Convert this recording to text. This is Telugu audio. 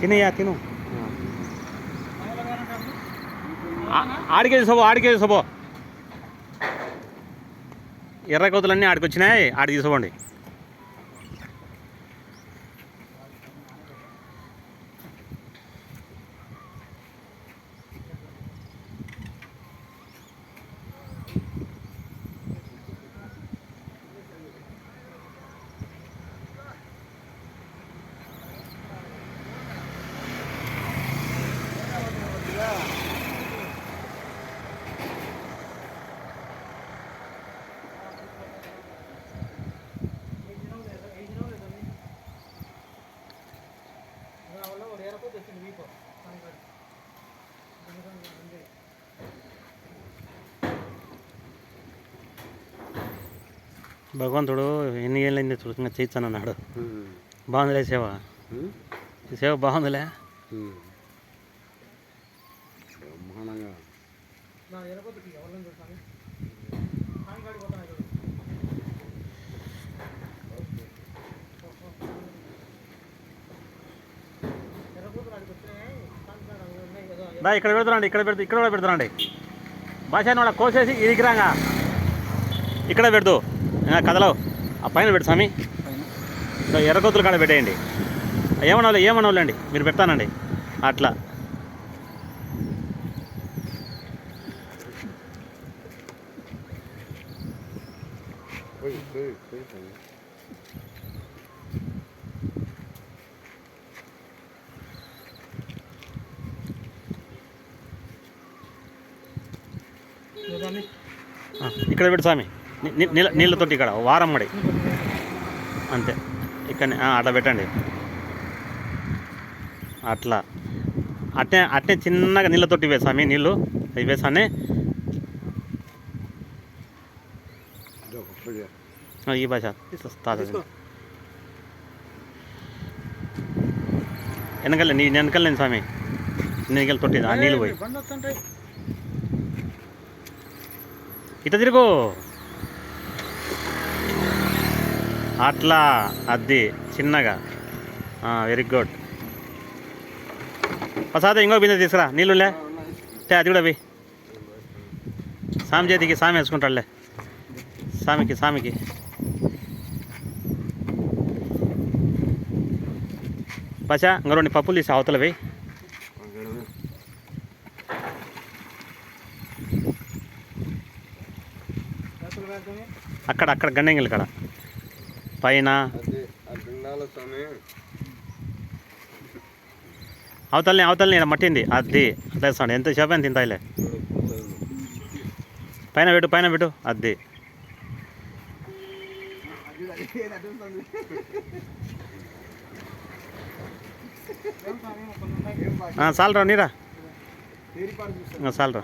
తినయ్యా తిను. ఆడికే తీసుకోబో ఎర్ర కోతులన్నీ ఆడికి వచ్చినాయి, ఆడికి తీసుకోండి. భగవంతుడు ఎన్ని ఏళ్ళైంది చూడంగా చేయించానన్నాడు. బాగుందిలే సేవ, సేవ బాగుందిలే. ఇక్కడ పెడతారండి, ఇక్కడ కూడా పెడతారండి. భాషను వాడు కోసేసి ఇదికి రాగా ఇక్కడ పెడదు కథలో ఆ పైన పెట్టు స్వామి. ఎర్రకొత్తులు కాడ పెట్టేయండి. ఏమనవులేండి, మీరు పెడతానండి అట్లా. ఇక్కడ పెట్టు స్వామి, నీళ్ళతోటి ఇక్కడ వారం మడి అంతే. ఇక్కడ అట్లా పెట్టండి, అట్లా అట్నే చిన్నగా నీళ్ళతోటి వేసామి. నీళ్ళు అవి వేసానే ఈ భాష వెనకాల స్వామి, వెనకాల తొట్టి ఆ నీళ్ళు పోయి ఇట తిరుగు అట్లా. అది చిన్నగా, వెరీ గుడ్. ప్రసాద్ ఇంకో బిందె తీసుకురా, నీళ్ళులే అది కూడా పోయి సామి చేతికి, సామి వేసుకుంటాడులే సామికి. పచ్చా ఇంకా రెండు పప్పులు తీసి అవతల పోయి. అక్కడ గండెంగిల్ కాడ పైన అవతలని మట్టింది అది అట్లా వేస్తాడు. ఎంత చేప ఎంత తింటాయిలే. పైన పెట్టు అది. చాలరా నీరా, చాలరా.